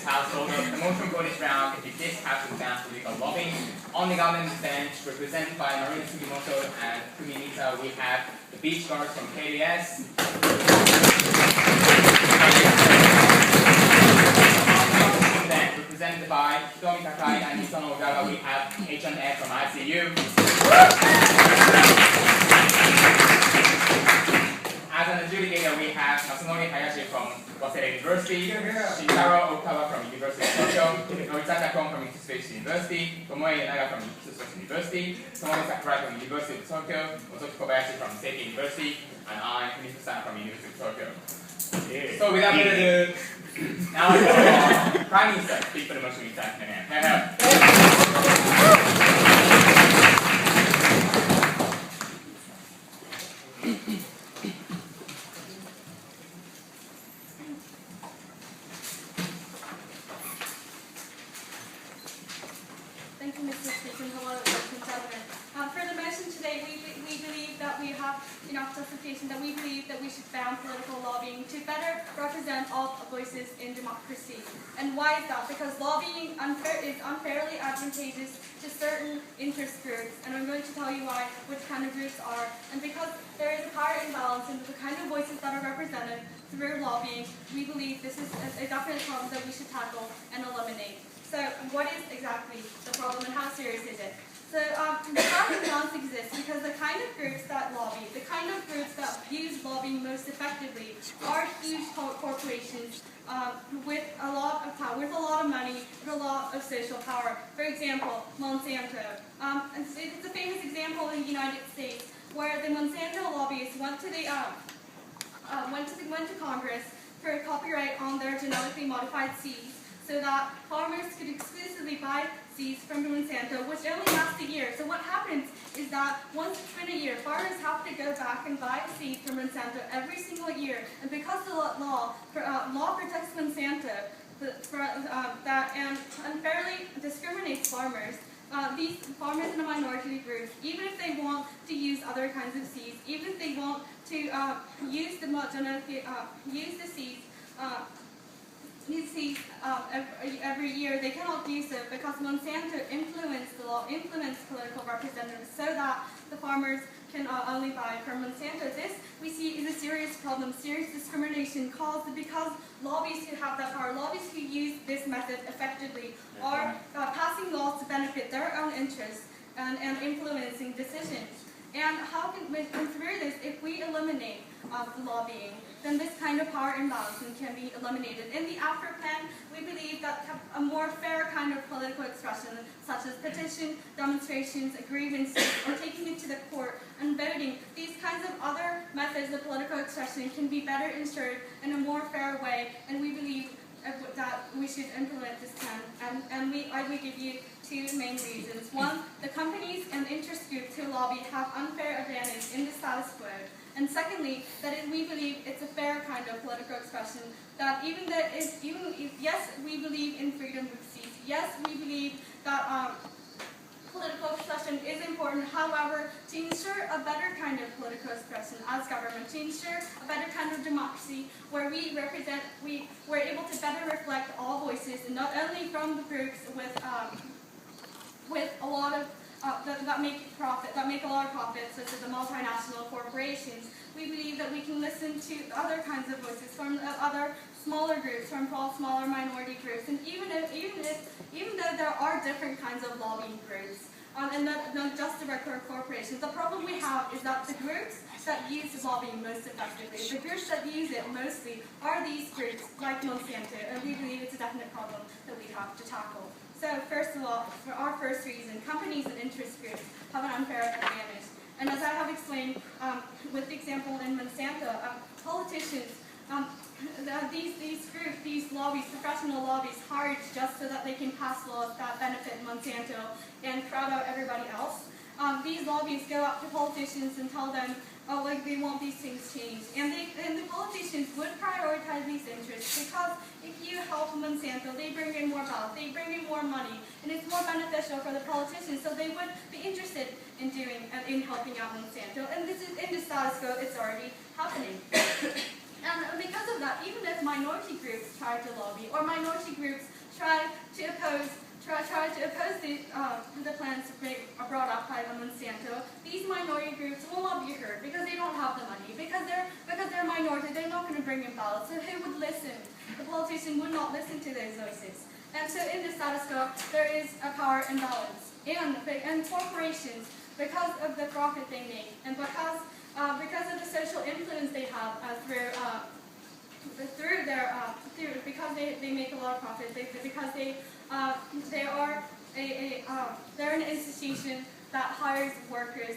this House, so the motion for this round is this House will stand for legal lobbying. On the government bench, represented by Marina Sugimoto and Kumi Nita, we have the beach guards from KDS. Then, represented by Hitomi Takai and Hisono Ogawa, we have H&F from ICU. As an adjudicator, we have Masunori Hayashi from Waseda University, Shintaro Okawa from University of Tokyo, Noritaka Kon from Mitsubishi University, Tomoe Yanaga from Mitsubishi University, Tomoe Sakurai from University of Tokyo, Motoki Kobayashi from Seiki University, and I, Kunifu-san from University of Tokyo. Yeah. So without further ado, now let's go on. Prime Minister, speak for the motion in time. Thank you, Mr. Speaker. Hello, ladies and gentlemen. For the motion today, we believe that we have enough justification that we believe that we should ban political lobbying to better represent all voices in democracy. And why is that? Because lobbying is unfairly advantageous to certain interest groups, and I'm going to tell you why, which kind of groups are. And because there is a power imbalance in the kind of voices that are represented through lobbying, we believe this is a definite problem that we should tackle and eliminate. So what is exactly the problem and how serious is it? So the power imbalance exists because the kind of groups that lobby, the kind of groups that use lobbying most effectively are huge corporations with a lot of power, with a lot of money, with a lot of social power. For example, Monsanto. It's a famous example in the United States where the Monsanto lobbyists went to Congress for a copyright on their genetically modified seeds, so that farmers could exclusively buy seeds from Monsanto, which only lasts a year. So what happens is that once it's been a year, farmers have to go back and buy seeds from Monsanto every single year. And because the law protects Monsanto and unfairly discriminates farmers, these farmers in a minority group, even if they want to use other kinds of seeds, even if they want to use the seeds every year, they cannot do so because Monsanto influenced political representatives so that the farmers can only buy from Monsanto. This we see is a serious problem, serious discrimination caused because lobbyists who have that power, lobbyists who use this method effectively, are passing laws to benefit their own interests and influencing decisions. And how can we through this, if we eliminate lobbying, then this kind of power imbalance can be eliminated. In the after plan, we believe that a more fair kind of political expression, such as petition, demonstrations, grievances, or taking it to the court and voting, these kinds of other methods of political expression can be better ensured in a more fair way, and we believe that we should implement this plan. And I will give you two main reasons. One, the companies and interest groups who lobby have unfair advantage in the status quo. And secondly, we believe it's a fair kind of political expression. That yes, we believe in freedom of speech. Yes, we believe that political expression is important. However, to ensure a better kind of political expression as government, to ensure a better kind of democracy where we're able to better reflect all voices, and not only from the groups with a lot of that make a lot of profit, such as the multinational corporations. We believe that we can listen to other kinds of voices from other smaller groups, from smaller minority groups, and even though there are different kinds of lobbying groups, and not just the regular corporations, the problem we have is that the groups that use lobbying most effectively, the groups that use it mostly, are these groups like Monsanto, and we believe it's a definite problem that we have to tackle. So first of all, for our first reason, companies and interest groups have an unfair advantage. And as I have explained with the example in Monsanto, politicians, these groups, these lobbies, professional lobbies, hired just so that they can pass laws that benefit Monsanto and crowd out everybody else. These lobbies go up to politicians and tell them, they want these things changed. And the politicians would prioritize these interests because if you help Monsanto, they bring in more wealth, they bring in more money, and it's more beneficial for the politicians, so they would be interested in helping out Monsanto. And this is in the status quo, it's already happening. And because of that, even if minority groups try to lobby, or minority groups try to oppose the plans brought up by Monsanto, these minority groups will not be heard because they don't have the money, because they're minority, they're not going to bring in ballots. So who would listen? The politician would not listen to those voices. And so in the status quo, there is a power imbalance. And corporations, because of the profit they make, and because of the social influence they have because they make a lot of profit, because they're an institution that hires workers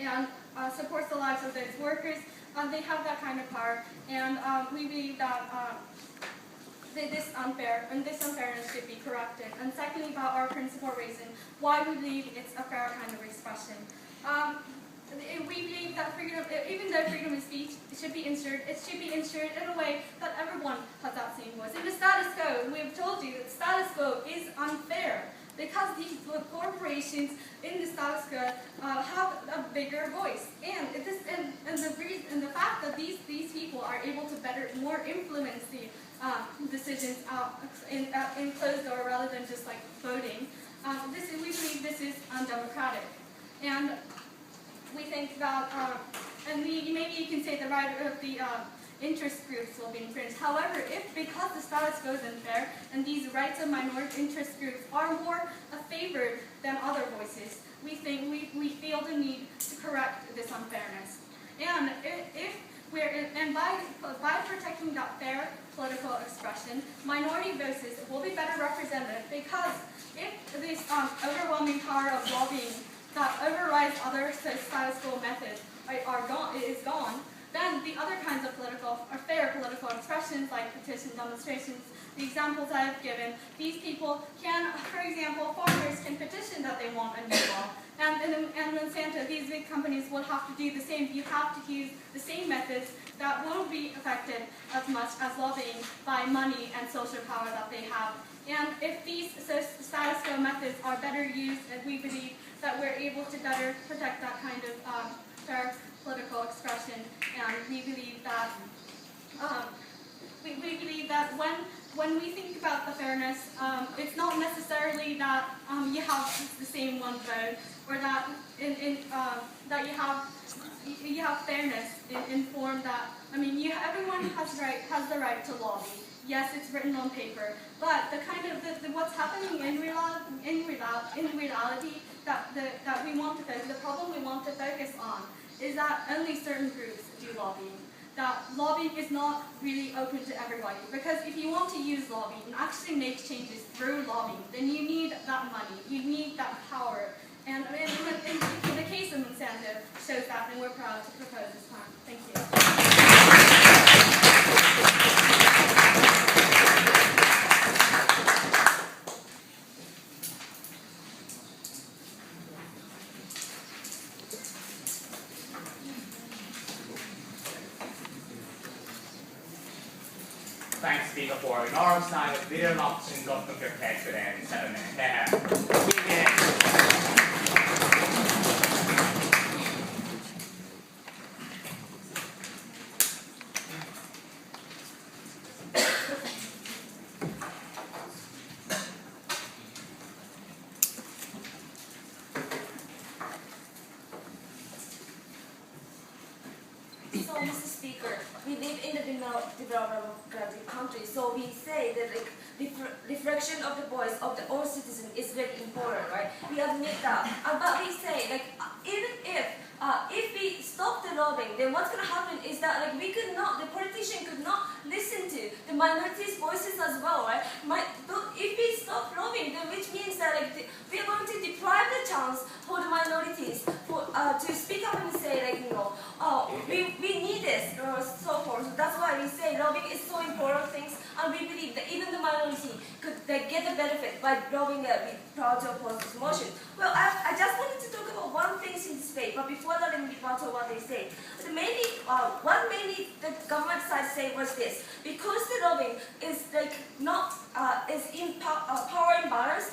and supports the lives of those workers. They have that kind of power, and we believe that this unfairness should be corrected. And secondly, about our principal reason why we believe it's a fair kind of expression. We believe that even though freedom of speech should be ensured, it should be ensured in a way that everyone has that same voice. In the status quo, we've told you that the status quo is unfair because these corporations in the status quo have a bigger voice, and the fact that these people are able to more influence the decisions in closed door rather than just like voting. We believe this is undemocratic, and we think that, maybe you can say the right of the interest groups will be infringed. However, because the status quo is unfair and these rights of minority interest groups are more favored than other voices, we feel the need to correct this unfairness. And by protecting that fair political expression, minority voices will be better represented, because if this overwhelming power of lobbying that overrides other status quo methods is gone, then the other kinds of fair political expressions like petition demonstrations, the examples I have given, these people can, for example, farmers can petition that they want a new law. And Monsanto, these big companies will have to do the same. You have to use the same methods that won't be affected as much as lobbying by money and social power that they have. And if these status quo methods are better used, we believe that we're able to better protect that kind of fair political expression. And we believe that when we think about the fairness, it's not necessarily that you have the same one vote, or that that you have fairness in form that everyone has the right to lobby. Yes, it's written on paper, but what's happening in reality that we want to focus, the problem we want to focus on is that only certain groups do lobbying. That lobbying is not really open to everybody, because if you want to use lobbying and actually make changes through lobbying, then you need that money, you need that power. And in the case of Monsanto, shows that, and we're proud to propose this plan. Thank you. Thanks, speaker, for enormous time with little options of computer text and settlement. So, Mr. Speaker, we live in the democratic country, so we say that reflection of the voice of the all citizens is very important, right? We admit that, but we say even if we stop the lobbying, then what's going to happen is that the politician could not listen to the minorities' voices as well, right? If we stop lobbying, then which means that we are going to deprive the chance for the minorities to speak up and say we need this or so forth. So that's why we say lobbying is so important things, and we believe that even the minority could get the benefit by lobbying be proud to oppose this motion. Well, I just wanted to talk about one thing in this debate, but before that, let me answer what they say. What mainly the government side say was this: because the lobbying is is in power imbalance,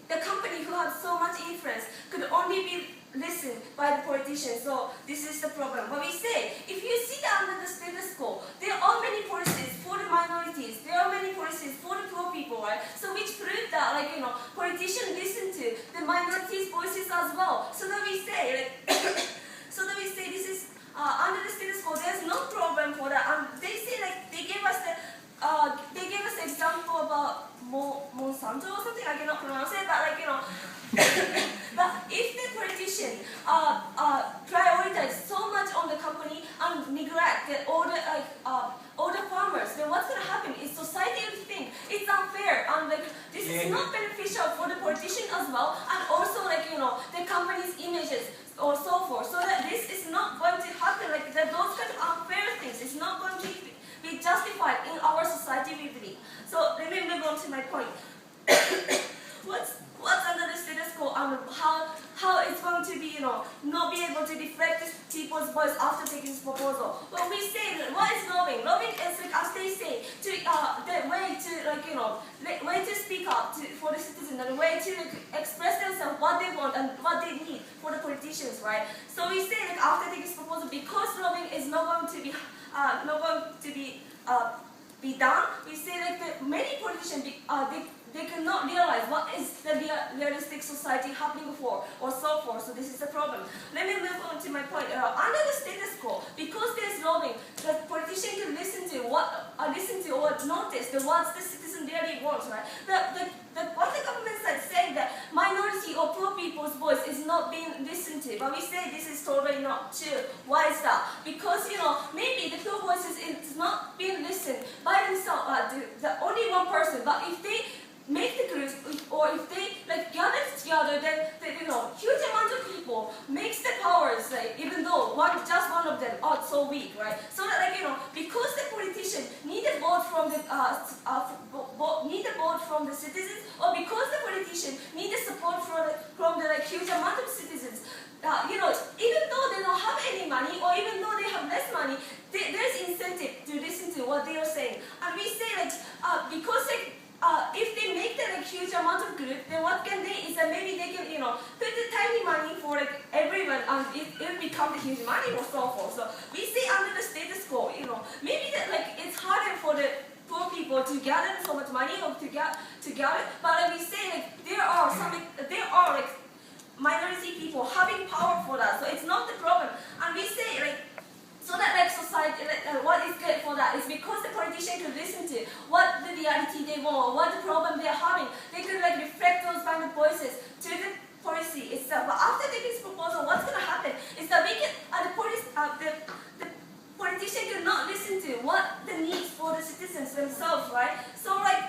the company who has so much influence could only be listened by the politicians. politicians. So this is the problem. But we say, if you see under the status quo, there are many policies for the minorities. There are many policies for the poor people, right? So which prove that, like, you know, politicians listen to the minorities' voices as well. So that we say, like, this is under the status quo. There's no problem for that. And they say, like, they gave us the example about Monsanto or something. I cannot pronounce it, but like, you know. But if the politician prioritize so much on the company and neglect all the farmers, then what's going to happen is society will think it's unfair, and like this is not beneficial for the politician as well, and also, like, you know, the company's images or so forth. So that this is not going to happen. Like that, those kind of unfair things is not going to be justified in our society, we believe. So let me move on to my point. What's under the status quo, and how it's going to be, you know, not be able to reflect people's voice after taking this proposal. Well, we say that what is lobbying? Lobbying is, like, as they say, to the way to, like, you know, way to speak up for the citizens, and the way to, like, express themselves what they want and what they need for the politicians, right? So we say, like, after taking this proposal, because lobbying is not going to be done, we say, like, that many politicians they cannot realize what is the realistic society happening for, or so forth. So this is the problem. Let me move on to my point. Under the status quo, because there's lobbying, the politician can listen to or notice what the citizen really wants, right? What the government is saying that minority or poor people's voice is not being listened to, but we say this is totally not true. Why is that? Because, you know, maybe the poor voices is not being listened by themselves, the only one person, but if they make the groups, or if they, like, gather together, then you know, huge amount of people makes the powers, like, even though just one of them are so weak, right? So that, like, you know, because the politician need a vote from the citizens, or because the politician need the support from the like huge amount of citizens, you know, even though they don't have any money, or even though they have less money, there's incentive to listen to what they are saying. And we say, like, because, like, if they make the, like, huge amount of group, then what can they is that maybe they can, you know, put the tiny money for, like, everyone, and it will become the huge money or so forth. So we say under the status quo, you know, maybe that, like, it's harder for the poor people to gather so much money or to gather, but like we say, like, there are like minority people having power for that, so it's not the problem. And we say, like, so that, like, society, what is good for that is because the politician could listen to what the reality they want, what the problem they are having. They could, like, reflect those kind of voices to the policy itself. But after taking this proposal, what's going to happen is that we can, the politician cannot listen to what the needs for the citizens themselves, right? So, like,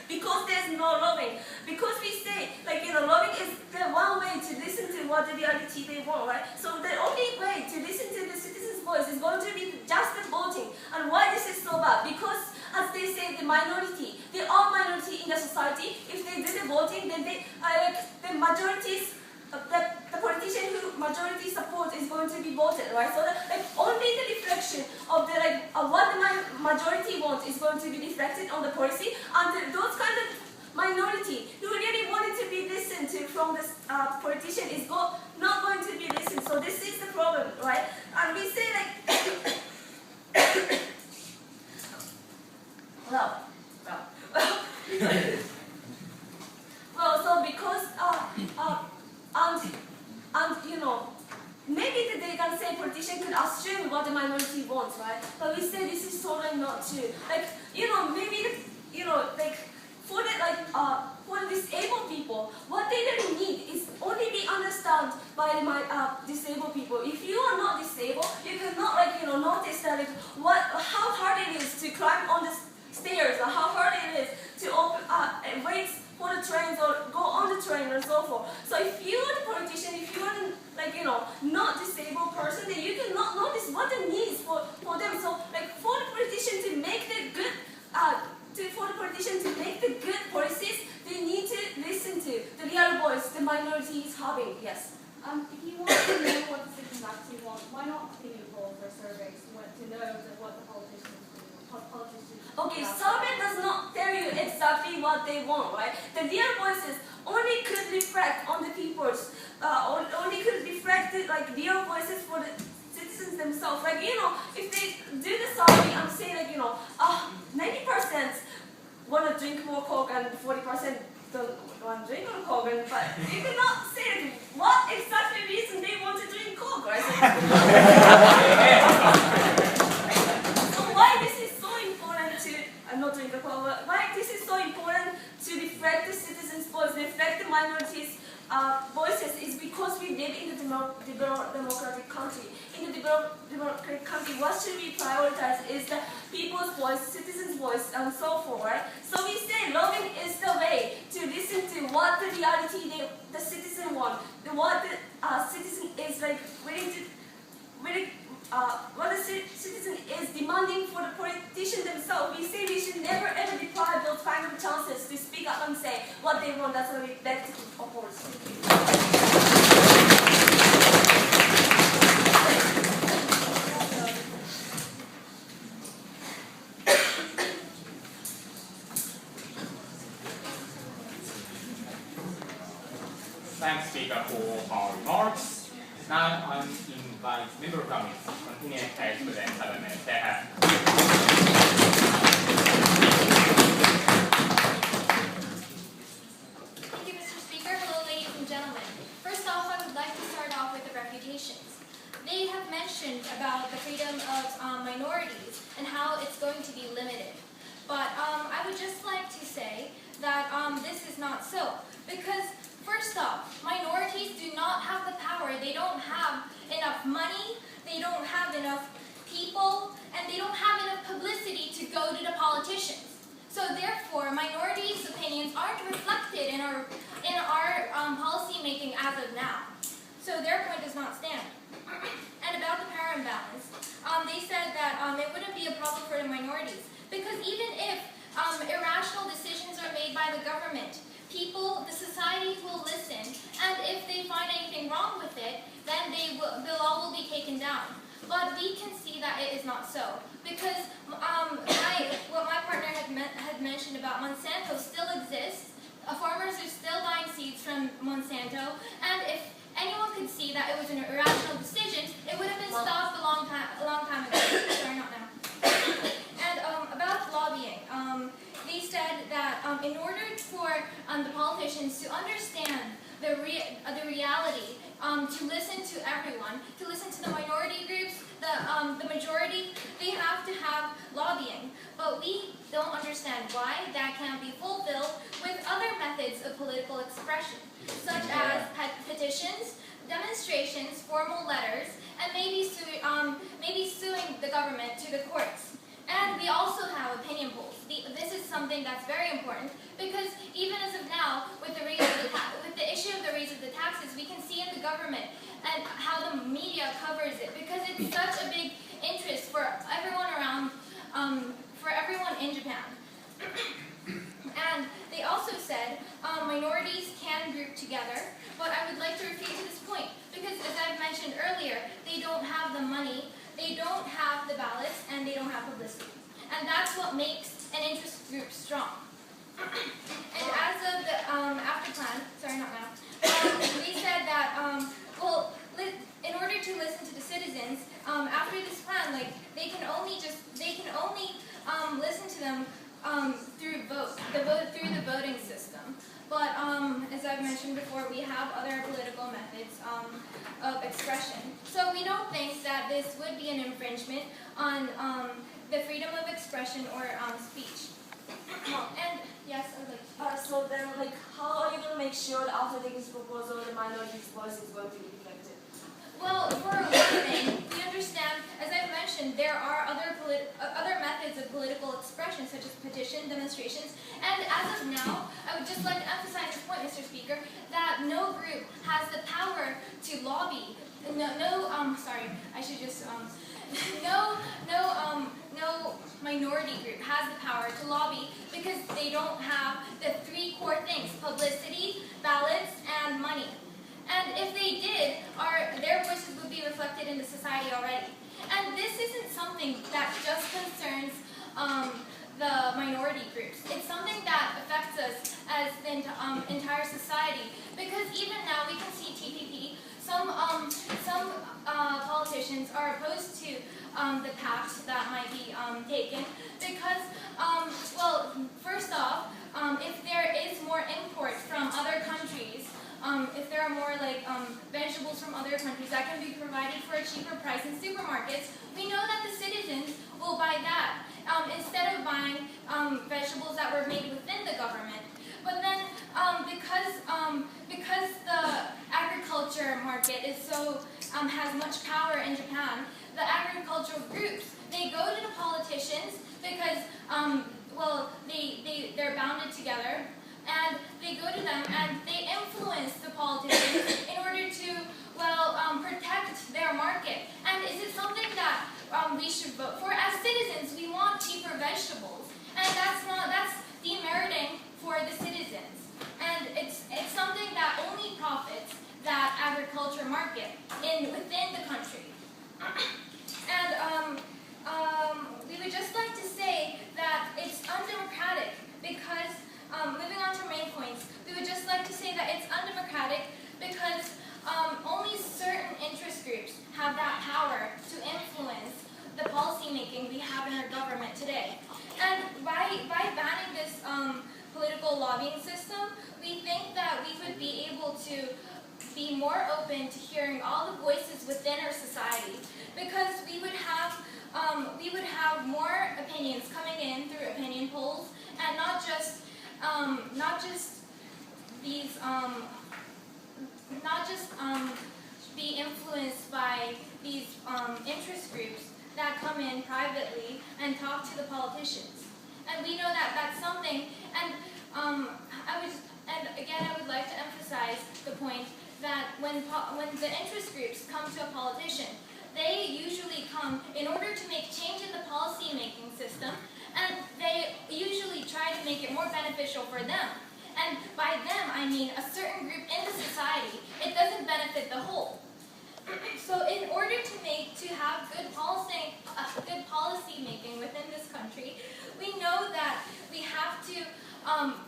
because there's no lobbying, because we say, like, you know, lobbying is the one way to listen to what the reality they want, right? So the only way to listen to the citizens' voice is going to be just the voting. And why this is so bad? Because, as they say, the minority, they are minority in the society. If they do the voting, then they the majorities. The politician who majority support is going to be voted, right? So that, like, only the reflection of the, like, what the majority wants is going to be reflected on the policy, and those kind of minority who really wanted to be listened to from the politician is not going to be listened. So this is the problem, right? And we say, like, so because and you know, maybe they can say politician can assume what the minority wants, right? But we say this is totally not true. Like, you know, maybe like for the disabled people, what they really need is only be understood by disabled people. If you are not disabled, you cannot, like, you know, notice that, like, how hard it is to climb on the stairs, or how hard it is to open wait for the trains or go on the train and so forth. So if you are the politician, if you are the, like, you know, not disabled person, then you cannot notice what the needs for them. So, like, for the politician to make the good policies, they need to listen to the real voice the minority is having. Yes. If you want to know what the citizens actually want, why not opinion polls or surveys to know what the politicians do? Okay, survey does not tell you exactly what they want, right? The real voices only could reflect on the people's only could reflect like real voices for the citizens themselves. Like if they do the survey and say like 90% want to drink more Coke and 40% don't want to drink more Coke, but you cannot say like what exactly reason they want to drink Coke, right? So why this is so important to not drink Coke? Why this is so important to reflect the citizens' voice, reflect the minorities' voices is because we live in a democratic country. In a democratic country, what should we prioritize is the people's voice, citizens' voice, and so forth. So we say lobbying is the way to listen to what the reality the citizen want, what the citizen is like willing to, what the citizen is demanding for the politician themselves. We say we should never ever deprive those final chances to speak up and say what they want. That's what we beg to oppose. Thanks, speaker, for our remarks. Now I'm invite member comments. Continue to present 7 minutes. Thank you, Mr. Speaker. Hello, ladies and gentlemen. First off, I would like to start off with the refutations. They have mentioned about the freedom of minorities and how it's going to be limited. But I would just like to say that this is not so. Because first off, minorities do not have the power. They don't have enough money, they don't have enough people, and they don't have enough publicity to go to the politicians. So therefore, minorities' opinions aren't reflected in our policy making as of now. So their point does not stand. And about the power imbalance, they said that it wouldn't be a problem for the minorities because even if irrational decisions are made by the government, the society will listen, and if they find anything wrong with it, then the law will be taken down. But we can see that it is not so, because what my partner had mentioned about Monsanto still exists. Farmers are still buying seeds from Monsanto, and if anyone could see that it was an irrational decision, it would have been stopped a long time ago. Sorry, not now. And about lobbying, they said that in order for the politicians to understand the reality, to listen to everyone, to listen to the minority groups, the majority, they have to have lobbying. But we don't understand why that can't be fulfilled with other methods of political expression, such as petitions, demonstrations, formal letters, and maybe suing the government to the courts. And we also have opinion polls. This is something that's very important because even as of now, with the issue of the raise of the taxes, we can see in the government and how the media covers it because it's such a big interest for everyone around, for everyone in Japan. And they also said minorities can group together, but I would like to refute to this point because, as I've mentioned earlier, they don't have the money, they don't have the ballots, and they don't have publicity. And that's what makes an interest group strong. And as of the after plan, sorry, not now, we said that, in order to listen to the citizens, after this plan, like, they can only listen to them through the voting system. But as I've mentioned before, we have other political methods of expression. So we don't think that this would be an infringement on the freedom of expression or speech. And yes, I would like to. So then, like, how are you going to make sure that after taking this proposal, the minorities' voice is going to be reflected? Well, for one thing, we understand, as I've mentioned, there are other methods of political expression, such as petition, demonstrations, and as of now, I would just like to emphasize this point, Mr. Speaker, that no group has the power to lobby. No minority group has the power to lobby because they don't have the 3 core things: publicity, ballots, and money. And if they did, their voices would be reflected in the society already. And this isn't something that just concerns the minority groups. It's something that affects us as the entire society, because even now we can see TPP. Some politicians are opposed to the pact that might be taken because, well, first off, if there is more imports from other countries, if there are more like vegetables from other countries that can be provided for a cheaper price in supermarkets, we know that the citizens will buy that instead of buying vegetables that were made within the government. But then, because the agriculture market is so has much power in Japan, the agricultural groups, they go to the politicians because well, they're bounded together, and they go to them and they influence the politicians in order to, well, protect their market. And is it something that we should vote for? As citizens, we want cheaper vegetables, and that's demeriting for the citizens. And it's something that only profits that agriculture market within the country. And we would just like to say that it's undemocratic because, moving on to main points, we would just like to say that it's undemocratic because only certain interest groups have that power to influence the policy making we have in our government today. And by banning this political lobbying system, we think that we would be able to be more open to hearing all the voices within our society, because we would have more opinions coming in through opinion polls, and not just be influenced by these interest groups that come in privately and talk to the politicians. And we know that that's something. And again, I would like to emphasize the point that when the interest groups come to a politician, they usually come in order to make change in the policy-making system, and they usually try to make it more beneficial for them. And by them, I mean a certain group in the society. It doesn't benefit the whole. So in order to have good policy making within this country, we know that we have to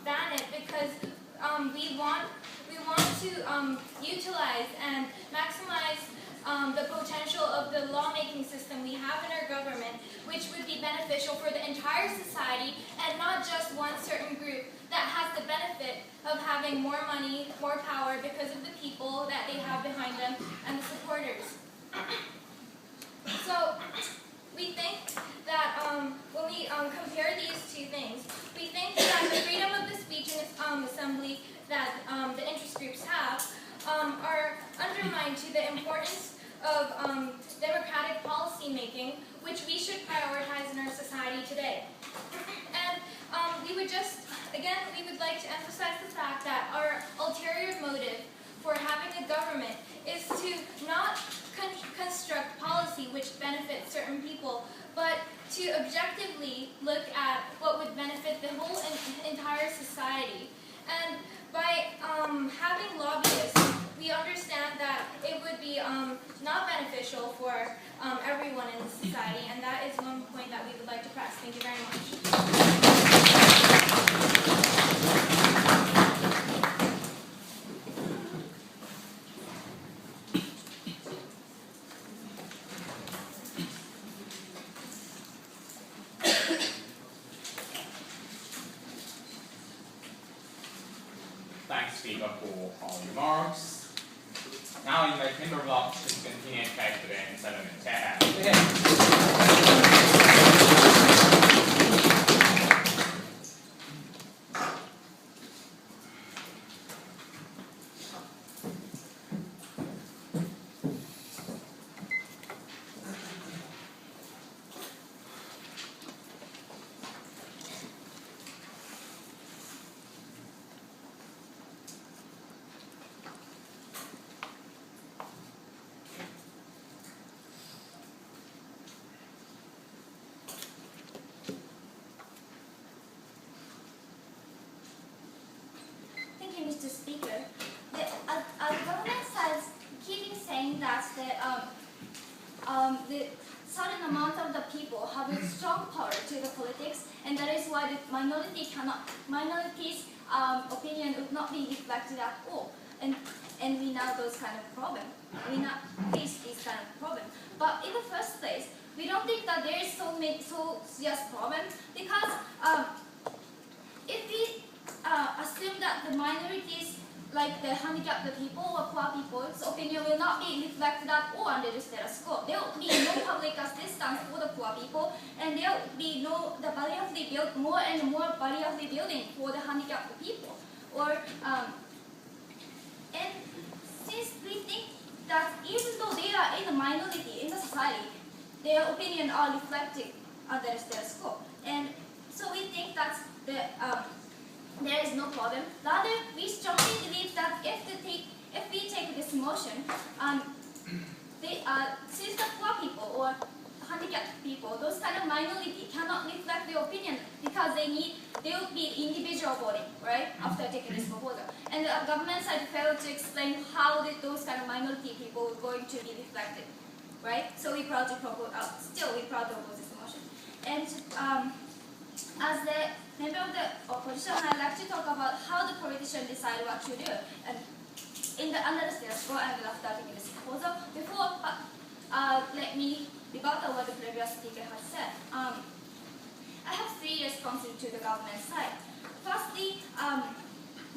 ban it, because we want to utilize and maximize the potential of the lawmaking system we have in our government, which would be beneficial for the entire society and not just one certain group that has the benefit of having more money, more power because of the people that they have behind them and the supporters. So we think that when we compare these two things, we think that the freedom of the speech and assembly that the interest groups have are undermined to the importance of democratic policy making, which we should prioritize in our society today. And we would like to emphasize the fact that our ulterior motive for having a government is to not construct policy which benefits certain people, but to objectively look at what would benefit the whole entire society. And by having lobbyists, we understand that it would be not beneficial for everyone in the society, and that is one point that we would like to press. Thank you very much. Thanks, speaker, for all remarks. Now I invite member blocks to continue back to the 7 and 10. Thank you, Mr. Speaker. Our government sides keeping saying that the certain amount of the people have a strong power to the politics, and that is why the minorities' opinion would not be reflected at all. And we now those kind of problem. We now face this kind of problem. But in the first place, we don't think that there is so serious problem because if we assume that the minorities, like the handicapped people or poor people's opinion will not be reflected at all under the status quo. There will be no public assistance for the poor people, and there will be more and more barrier-free building for the handicapped people. And since we think that even though they are in a minority in the society, their opinion are reflected under the status quo. And so we think that there is no problem. Rather, we strongly believe that if we take this motion, since the poor people or handicapped people, those kind of minority cannot reflect their opinion because there will be individual voting, right, after taking this proposal. And the government side failed to explain how those kind of minority people are going to be reflected, right? So we proudly propose, we proudly propose this motion. And as the member of the opposition, I'd like to talk about how the politicians decide what to do. And under the status quo and after taking this proposal, before let me rebuttal what the previous speaker has said. I have 3 responses to the government side. Firstly,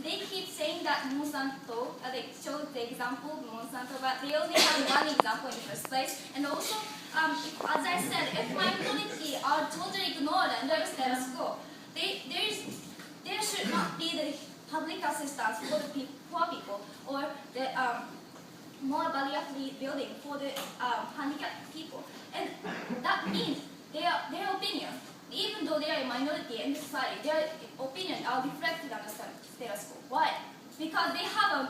they keep saying that Monsanto, they showed the example of Monsanto, but they only have one example in the first place. And also, as I said, if minority are totally ignored under the status quo, there should not be the public assistance for the poor people or the more barrier-free building for the handicapped people. And that means their opinion, even though they are a minority in the society, their opinion are reflected on the status quo. Why? Because they have an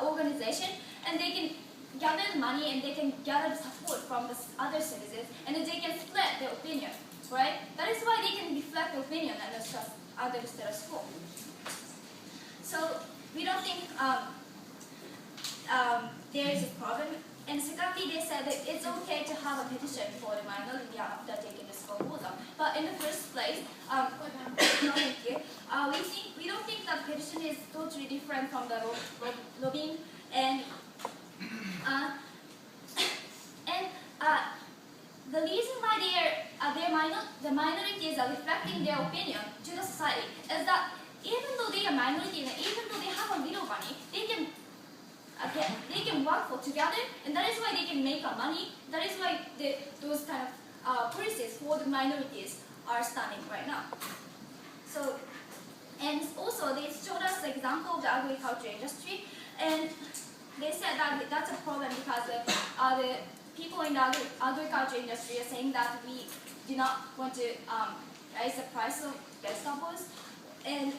organization and they can gather money and they can gather support from the other citizens and they can spread their opinion, right? That is why they can reflect the opinion under the status quo. So we don't think there is a problem. And secondly, they said that it's okay to have a petition for the minority after taking this proposal. But in the first place, we don't think that petition is totally different from the lobbying. And the reason why the minorities are reflecting their opinion to the society is that even though they are minority and even though they have a little money, they can work for together, and that is why they can make money. That is why those kind of policies for the minorities are standing right now. So, and also they showed us the example of the agriculture industry, and they said that that's a problem because the people in the agriculture industry are saying that we do not want to raise the price of vegetables, and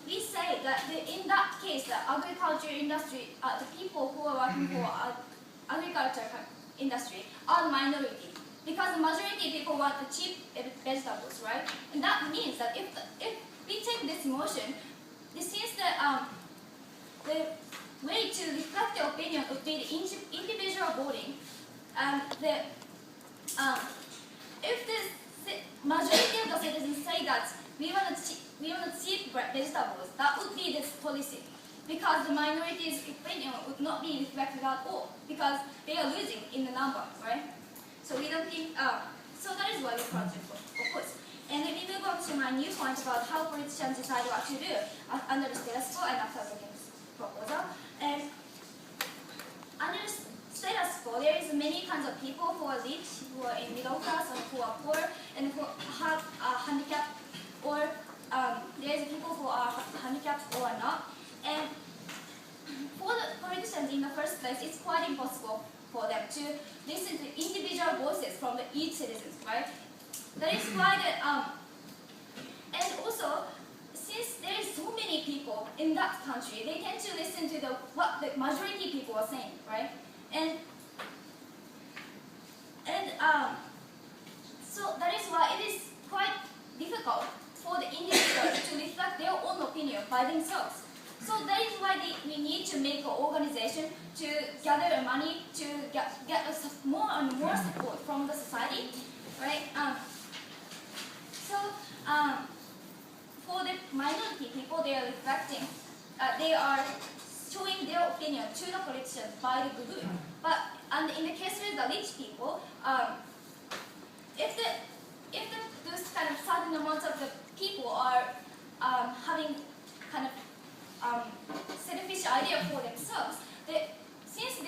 we say that in that case, the agriculture industry, the people who are working for agriculture industry are minority, because the majority of people want the cheap vegetables, right? And that means that if we take this motion, this is the way to reflect the opinion would be the individual voting, and if the majority of the citizens say that we want cheap vegetables, that would be this policy, because the minority's opinion would not be reflected at all, because they are losing in the number, right? So we don't think, so that is why we project, of course. And let me move on to my new point about how politicians decide what to do under the status quo and after the proposal. And under the status quo, there is many kinds of people who are rich, who are in middle class, and who are poor, and who have handicapped, or there is people who are handicapped or not. And for the politicians in the first place, it's quite impossible for them to listen to individual voices from each citizen, right? That is why and also, since there is so many people in that country, they tend to listen to what the majority people are saying, right? And so that is why it is quite difficult for the individuals to reflect their own opinion by themselves. So that is why we need to make an organization to gather money to get more and more support from the society, right? reflecting, they are showing their opinion to the politician by the group. And in the case with the rich people, if those kind of certain amounts of the people are having kind of selfish idea for themselves, since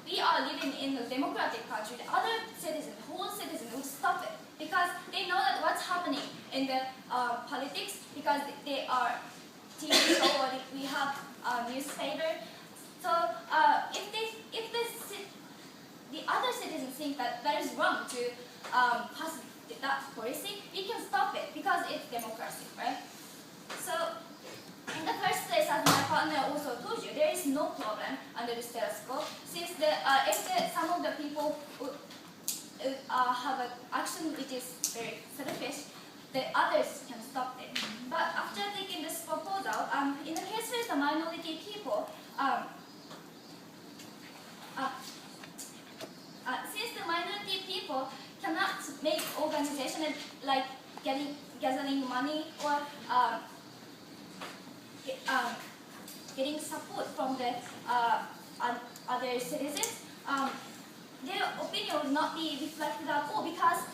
we are living in a democratic country, the other citizens, whole citizens will stop it because they know that what's happening in the politics because they are TV show or we have newspaper. So if the other citizens think that that is wrong to pass that policy, we can stop it because it's democracy, right? So in the first place, as my partner also told you, there is no problem under the status quo since if some of the people have an action which is very selfish, the others can stop it. But after taking this proposal, in the case with the minority people, since the minority people cannot make organization like gathering money or getting support from the other citizens, their opinion would not be reflected at all because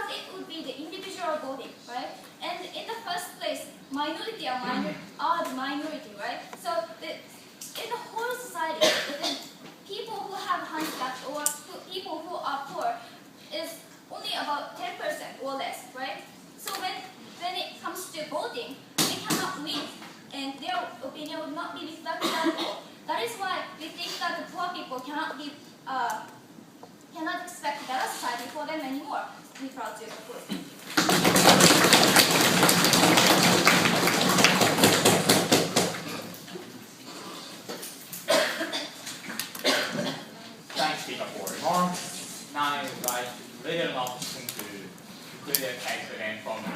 it would be the individual voting, right? And in the first place, minority are the minority, right? So in the whole society, the people who have handicaps or people who are poor is only about 10% or less, right? So when it comes to voting, they cannot win, and their opinion would not be reflected at all. That is why we think that the poor people cannot expect better society for them anymore. We proud to propose. Thanks, Speaker, for remarks. Now I invite leader and opposition to conclude their case again from the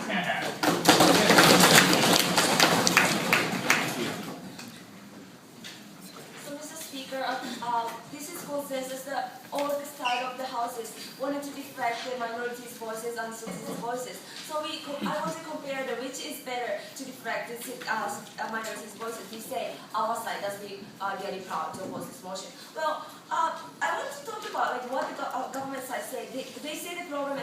So, Mr. Speaker, this is consensus that all the side of the houses wanted to reflect the minorities' voices and citizens' voices. So I want to compare which is better to reflect the minorities' voices. We say our side, as we are really proud to oppose this motion. Well, I want to talk about like what the government side say. They say the problem.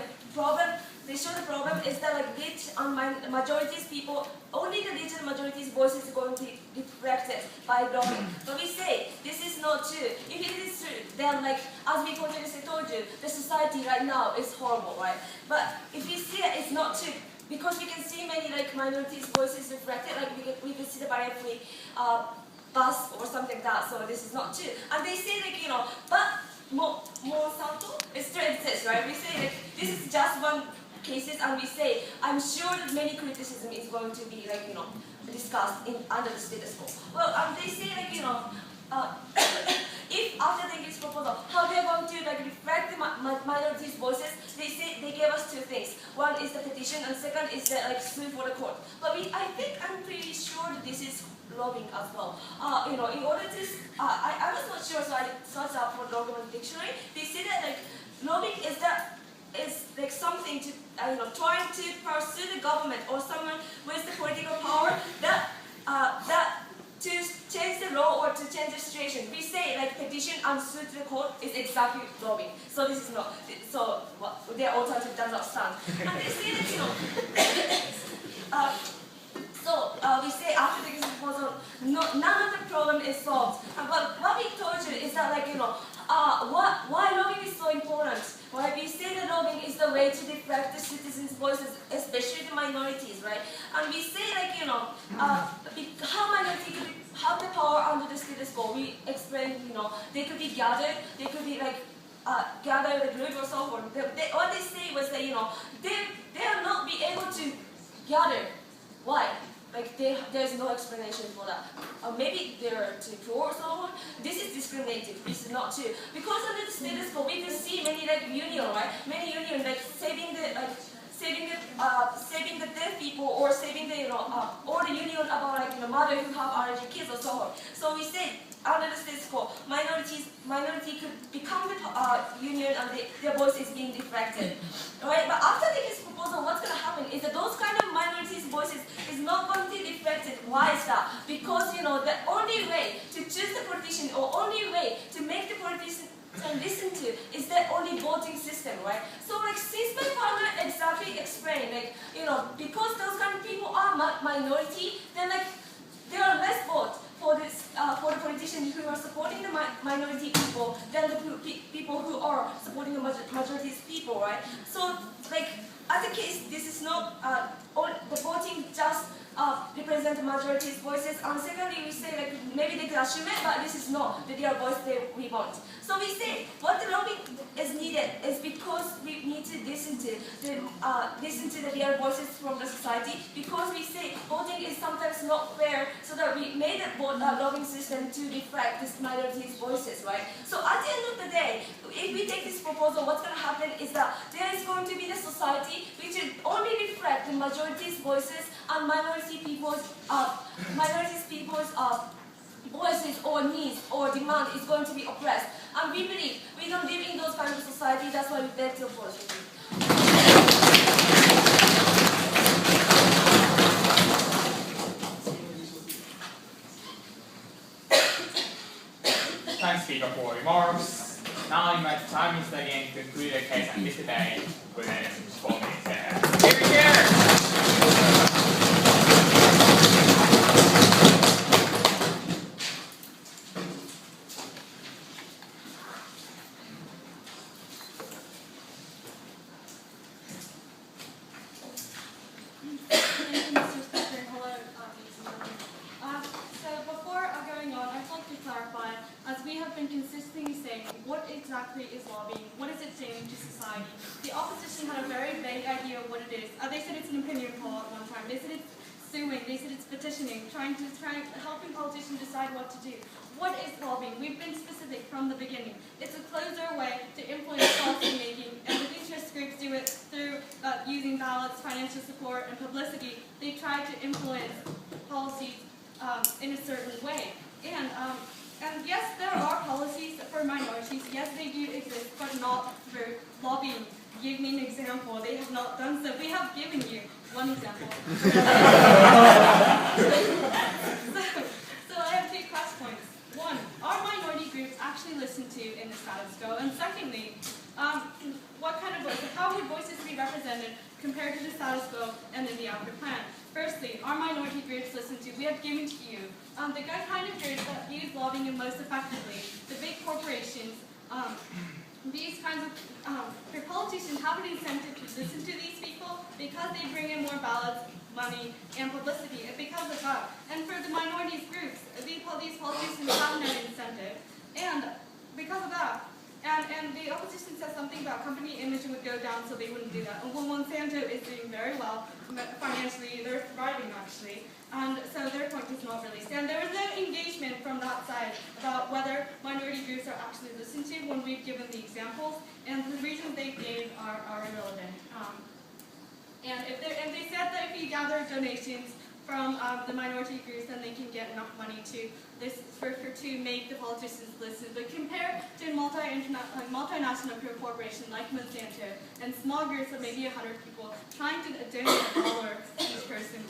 They show the problem is that like rich and majorities people, only the rich and majorities' voices is going to be reflected by lobbying. But we say this is not true. If it is true, then like as we continuously told you, the society right now is horrible, right? But if we see that it's not true, because we can see many like minorities' voices reflected, like we can see the barrier-free bus or something like that. So this is not true. And they say like but Monsanto is still exists, right? We say like this is just one cases, and we say I'm sure that many criticism is going to be like discussed under the status quo. Well, they say like if after taking this proposal, how they are going to like reflect the minorities' voices, they say they gave us two things. One is the petition, and second is the like sue for the court. But I'm pretty sure that this is lobbying as well. In order to, I was not sure, so I searched up for document dictionary. They say that like lobbying is like something to trying to pursue the government or someone with the political power that to change the law or to change the situation. We say like petition and sue to the court is exactly lobbying. So this is not. So their alternative does not stand. And they say that we say after the proposal, none of the problem is solved. But what we told you is that like why lobbying is so important. Right? We say that lobbying is the way to reflect the citizens' voices, especially the minorities, right? And we say like how minority could have the power under the status quo. We explain they could be gathered, they could be like gather the group or so forth. What they say was that they are not be able to gather. Why? Like there's no explanation for that. Maybe they're too poor or so on. This is discriminative. This is not true. Because under the status quo, we can see many like union, right? Many union like saving the deaf people or saving the or the union about like mother who have allergy kids or so on. So we say under the status quo, minority could become the union and their voice is being reflected, right? But after this proposal, what's going to happen is that those kind of minorities' voices is not going to be right? So like since my partner exactly explained, like, because those kind of people are minority, then like there are less votes for the politicians who are supporting the minority people than the people who are supporting the majority people, right? So like as a case, this is not the voting just represent the majority's voices. And secondly, we say like maybe they could assume it, but this is not the real voice that we want. So we say what the lobbying is needed is because we need to listen to the real voices from the society. Because we say voting is sometimes not fair, so that we made the lobbying system to reflect this minority's voices, right? So at the end of the day, if we take this proposal, what's going to happen is that there is going to be the society which will only reflect the majority's voices and minorities people's voices or needs or demand is going to be oppressed. And we believe we don't live in those kind of society. That's why we beg to oppose it. Thanks, Speaker, for remarks. Now I invite Prime Minister again to conclude the case and this debate within 4 minutes there. Here we go! Thank you, Mr. Speaker. Hello, ladies and gentlemen. So before going on, I'd like to clarify, as we have been consistently saying, what exactly is lobbying? What is it doing to society? The opposition had a very vague idea of what it is. They said it's an opinion poll at one time. They said it's suing. They said it's petitioning, helping politicians decide what to do. What is lobbying? We've been specific from the beginning. It's a closer way to influence policy making, and the interest groups do it through using ballots, financial support, and publicity. They try to influence policies in a certain way. And yes, there are policies for minorities. Yes, they do exist, but not through lobbying. Give me an example. They have not done so. We have given you one example. So I have 2 cross points. One, are minority groups actually listened to in the status quo? And secondly, what kind of voices, how would voices be represented compared to the status quo and in the after plan? Firstly, are minority groups listened to? We have given to you the kind of groups that use lobbying most effectively. The big corporations, these kinds of, for politicians have an incentive to listen to these people because they bring in more ballots, money, and publicity, and because of that. And for the minorities groups, these politicians have no incentive, and because of that, and the opposition says something about company image would go down, so they wouldn't do that. And Monsanto is doing very well financially; they're thriving actually, and so their point does not really stand. There is no engagement from that side about whether minority groups are actually listened to when we've given the examples, and the reasons they gave are irrelevant. And they said that if you gather donations from the minority groups, then they can get enough money to make the politicians listen. But compared to a multinational corporation like Monsanto and small groups of maybe 100 people trying to donate $1 to each person,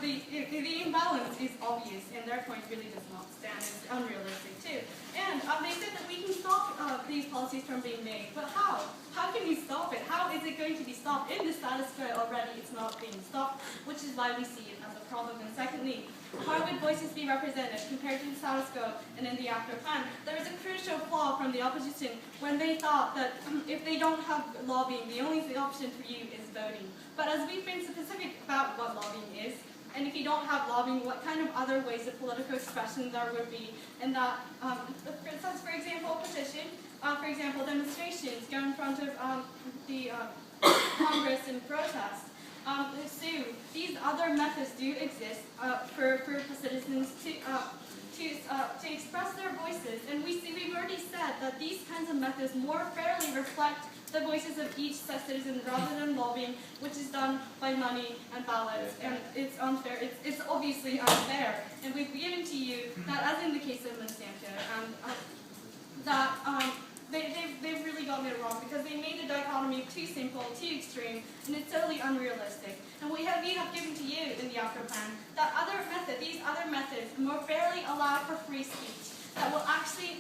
the imbalance is obvious, and their point really does not stand. It's unrealistic too. And they said that we can stop these policies from being made, but how? How can we stop it? How is it going to be stopped? In the status quo already, it's not being stopped, which is why we see it as a problem. And secondly, how would voices be represented compared to the status quo and in the after plan? There is a crucial flaw from the opposition when they thought that if they don't have lobbying, the only option for you is voting. But as we've been specific about what lobbying is, and if you don't have lobbying, what kind of other ways of political expression there would be, and that, for example, petition, for example, demonstrations, go in front of the Congress and protest, sue. These other methods do exist for citizens to express their voices, and we've already said that these kinds of methods more fairly reflect the voices of each citizen rather than lobbying, which is done by money and ballots, and it's unfair. It's obviously unfair, and we've given to you that, as in the case of Monsanto, that they've really gotten it wrong because they made the dichotomy too simple, too extreme, and it's totally unrealistic. And we have given to you in the after plan that these other methods more fairly allow for free speech. that will actually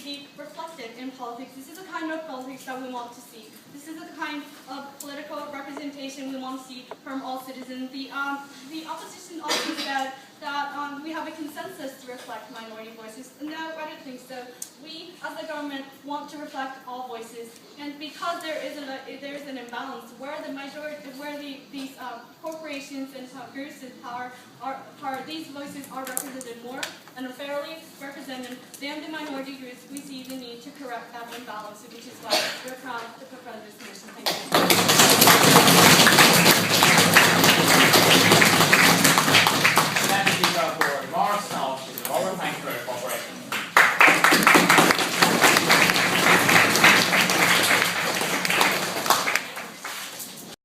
be reflected in politics. This is the kind of politics that we want to see. This is the kind of political representation we want to see from all citizens. The opposition also said that we have a consensus to reflect minority voices. No, I don't think so. We, as the government, want to reflect all voices, and because there is an imbalance where these corporations and groups in power these voices are represented more and unfairly represented than the minority groups, we see the need to correct that imbalance, which is why we're proud to propose this commission. Thank you.